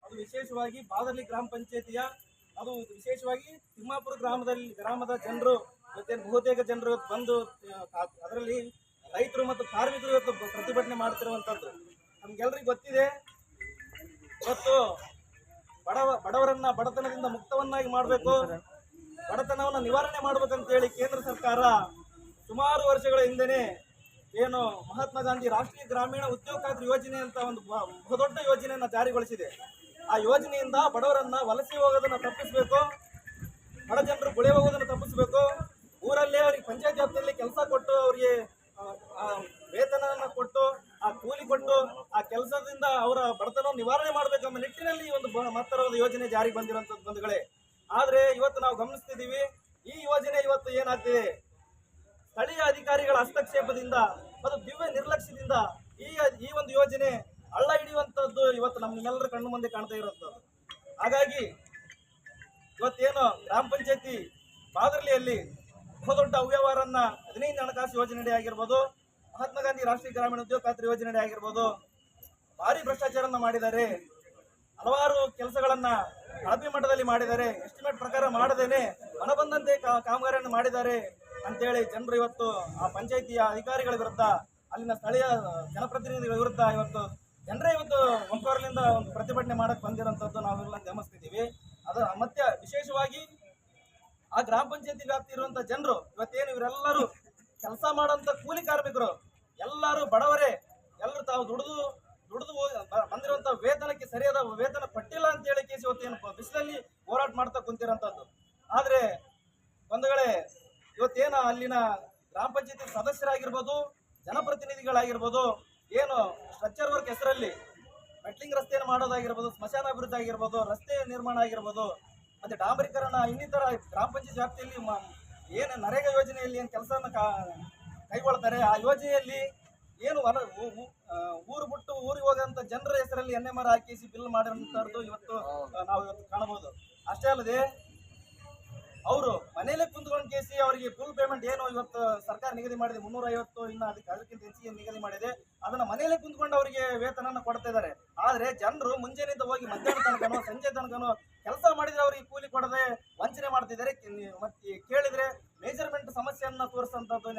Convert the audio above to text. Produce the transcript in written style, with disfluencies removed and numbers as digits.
ಅದು ವಿಶೇಷವಾಗಿ ಬಾದರ್ಲಿ ಗ್ರಾಮ ಪಂಚಾಯತಿಯ ಅದು ವಿಶೇಷವಾಗಿ ತಿಮ್ಮಾಪುರ ಗ್ರಾಮದ ಜನರು ಮತ್ತೆ ಬಹುತೇಕ ಜನರು ಬಂದು ಅದರಲ್ಲಿ ರೈತರು ಮತ್ತು ಕಾರ್ಮಿಕರು ಇವತ್ತು ಪ್ರತಿಭಟನೆ ಮಾಡ್ತಿರುವಂತದ್ದು ನಮ್ಗೆಲ್ರಿಗೂ ಗೊತ್ತಿದೆ. ಇವತ್ತು ಬಡವರನ್ನ ಬಡತನದಿಂದ ಮುಕ್ತವನ್ನಾಗಿ ಮಾಡಬೇಕು, ಬಡತನವನ್ನು ನಿವಾರಣೆ ಮಾಡಬೇಕಂತ ಹೇಳಿ ಕೇಂದ್ರ ಸರ್ಕಾರ ಸುಮಾರು ವರ್ಷಗಳ ಹಿಂದೆನೆ ಏನು ಮಹಾತ್ಮ ಗಾಂಧಿ ರಾಷ್ಟ್ರೀಯ ಗ್ರಾಮೀಣ ಉದ್ಯೋಗ ಖಾತ್ರಿ ಯೋಜನೆ ಅಂತ ಒಂದು ಬಹುದೊಡ್ಡ ಯೋಜನೆಯನ್ನು ಜಾರಿಗೊಳಿಸಿದೆ. ಆ ಯೋಜನೆಯಿಂದ ಬಡವರನ್ನ ವಲಸೆ ಹೋಗೋದನ್ನು ತಪ್ಪಿಸಬೇಕು, ಬಡ ಜನರು ಗುಳೆ ಹೋಗೋದನ್ನು ತಪ್ಪಿಸಬೇಕು, ಊರಲ್ಲೇ ಅವರಿಗೆ ಪಂಚಾಯತ್ ವ್ಯಾಪ್ತಿಯಲ್ಲಿ ಕೆಲಸ ಕೊಟ್ಟು ಅವರಿಗೆ ವೇತನವನ್ನು ಕೊಟ್ಟು ಆ ಕೂಲಿ ಕೊಟ್ಟು ಆ ಕೆಲಸದಿಂದ ಅವರ ಬಡತನ ನಿವಾರಣೆ ಮಾಡಬೇಕೆಂಬ ನಿಟ್ಟಿನಲ್ಲಿ ಒಂದು ಮಹತ್ತರವಾದ ಯೋಜನೆ ಜಾರಿಗೆ ಬಂದಿರುವಂತದ್ದು ಬಂಧುಗಳೇ. ಆದ್ರೆ ಇವತ್ತು ನಾವು ಗಮನಿಸ್ತಿದ್ದೀವಿ, ಈ ಯೋಜನೆ ಇವತ್ತು ಏನಾಗ್ತಿದೆ, ಸ್ಥಳೀಯ ಅಧಿಕಾರಿಗಳ ಹಸ್ತಕ್ಷೇಪದಿಂದ ಮತ್ತು ದಿವ್ಯ ನಿರ್ಲಕ್ಷ್ಯದಿಂದ ಈ ಒಂದು ಯೋಜನೆ ಹಳ್ಳ ಹಿಡಿಯುವಂತದ್ದು ಇವತ್ತು ನಮ್ಮೆಲ್ಲರ ಕಣ್ಣು ಮುಂದೆ ಕಾಣ್ತಾ ಇರುವಂತದ್ದು. ಹಾಗಾಗಿ ಇವತ್ತೇನು ಗ್ರಾಮ ಪಂಚಾಯತಿ ಬಾದರ್ಲಿಯಲ್ಲಿ ಬಹುದೊಡ್ಡ ಅವ್ಯವಹಾರನ್ನ 15 ಹಣಕಾಸು ಯೋಜನೆ ಆಗಿರ್ಬೋದು, ಮಹಾತ್ಮ ಗಾಂಧಿ ರಾಷ್ಟ್ರೀಯ ಗ್ರಾಮೀಣ ಉದ್ಯೋಗ ಖಾತ್ರಿ ಯೋಜನೆ ಆಗಿರ್ಬೋದು, ಭಾರಿ ಭ್ರಷ್ಟಾಚಾರನ ಮಾಡಿದ್ದಾರೆ. ಹಲವಾರು ಕೆಲಸಗಳನ್ನ ಕಳಪೆ ಮಟ್ಟದಲ್ಲಿ ಮಾಡಿದ್ದಾರೆ, ಎಸ್ಟಿಮೇಟ್ ಪ್ರಕಾರ ಮಾಡದೇನೆ ಮನ ಬಂದಂತೆ ಕಾಮಗಾರಿಯನ್ನು ಮಾಡಿದ್ದಾರೆ ಅಂತೇಳಿ ಜನರು ಇವತ್ತು ಆ ಪಂಚಾಯಿತಿಯ ಅಧಿಕಾರಿಗಳ ವಿರುದ್ಧ, ಅಲ್ಲಿನ ಸ್ಥಳೀಯ ಜನಪ್ರತಿನಿಧಿಗಳ ವಿರುದ್ಧ ಇವತ್ತು ಜನರೇ ಇವತ್ತು ಒಕ್ಕೂರಲಿಂದ ಒಂದು ಪ್ರತಿಭಟನೆ ಮಾಡಕ್ ಬಂದಿರೋಂಥದ್ದು ನಾವೆಲ್ಲ ಗಮನಿಸ್ತಿದ್ದೀವಿ. ಅದು ಮತ್ತೆ ವಿಶೇಷವಾಗಿ ಆ ಗ್ರಾಮ ಪಂಚಾಯತಿ ವ್ಯಾಪ್ತಿ ಇರುವಂತ ಜನರು ಇವತ್ತೇನು ಇವರೆಲ್ಲರೂ ಕೆಲಸ ಮಾಡುವಂತ ಕೂಲಿ ಕಾರ್ಮಿಕರು ಎಲ್ಲರೂ ಬಡವರೇ, ಎಲ್ಲರೂ ತಾವು ದುಡಿದು ಬಂದಿರುವಂತ ವೇತನಕ್ಕೆ ಸರಿಯಾದ ವೇತನ ಕೊಟ್ಟಿಲ್ಲ ಅಂತ ಹೇಳಿ ಕೇಸಿ ಇವತ್ತೇನು ಬಿಸಿಲಲ್ಲಿ ಹೋರಾಟ ಮಾಡ್ತಾ ಕುಂತಿರೋಂಥದ್ದು. ಆದ್ರೆ ಒಂದುಗಳೇ ಇವತ್ತೇನು ಅಲ್ಲಿನ ಗ್ರಾಮ ಪಂಚಾಯತಿ ಸದಸ್ಯರಾಗಿರ್ಬೋದು, ಜನಪ್ರತಿನಿಧಿಗಳಾಗಿರ್ಬೋದು, ಏನು ಸ್ಟ್ರಕ್ಚರ್ ವರ್ಕ್ ಹೆಸರಲ್ಲಿ ಮೆಟ್ಲಿಂಗ್ ರಸ್ತೆಯನ್ನು ಮಾಡೋದಾಗಿರ್ಬೋದು, ಸ್ಮಶಾನ ಅಭಿವೃದ್ಧಿ ಆಗಿರ್ಬೋದು, ರಸ್ತೆ ನಿರ್ಮಾಣ ಆಗಿರ್ಬೋದು, ಮತ್ತೆ ಡಾಂಬರೀಕರಣ ಇನ್ನಿತರ ಗ್ರಾಮ ಪಂಚಾಯತ್ ವ್ಯಾಪ್ತಿಯಲ್ಲಿ ಏನು ನರೇಗಾ ಯೋಜನೆಯಲ್ಲಿ ಏನು ಕೆಲಸವನ್ನು ಕೈಗೊಳ್ತಾರೆ, ಆ ಯೋಜನೆಯಲ್ಲಿ ಏನು ಊರು ಬಿಟ್ಟು ಊರಿಗೆ ಹೋಗುವಂತ ಜನರ ಹೆಸರಲ್ಲಿ NMR ಹಾಕಿಸಿ ಬಿಲ್ ಮಾಡಿರುವಂತದ್ದು ಇವತ್ತು ನಾವು ಇವತ್ತು ಕಾಣಬಹುದು. ಅಷ್ಟೇ ಅಲ್ಲದೆ ಅವರು ಮನೆಯಲ್ಲೇ ಕುಂತ್ಕೊಂಡು ಕೇಸಿ ಅವರಿಗೆ ಫುಲ್ ಪೇಮೆಂಟ್ ಏನು ಇವತ್ತು ಸರ್ಕಾರ ನಿಗದಿ ಮಾಡಿದೆ 350, ಇನ್ನು ಅದಕ್ಕಿಂತ ಹೆಚ್ಚಿಗೆ ನಿಗದಿ ಮಾಡಿದೆ, ಅದನ್ನ ಮನೆಯಲ್ಲೇ ಕುಂತ್ಕೊಂಡು ಅವರಿಗೆ ವೇತನನ ಕೊಡ್ತಾ ಇದ್ದಾರೆ. ಆದ್ರೆ ಜನರು ಮುಂಜಾನೆಯಿಂದ ಹೋಗಿ ಮಧ್ಯಾಹ್ನ ತನಕನೋ ಸಂಜೆ ತನಕನೋ ಕೆಲಸ ಮಾಡಿದ್ರೆ ಅವರಿಗೆ ಕೂಲಿ ಕೊಡದೆ ವಂಚನೆ ಮಾಡ್ತಿದ್ದಾರೆ. ಮತ್ತೆ ಕೇಳಿದ್ರೆ ಮೇಜರ್ಮೆಂಟ್ ಸಮಸ್ಯೆಯನ್ನ ತೋರಿಸಂತದ್ದು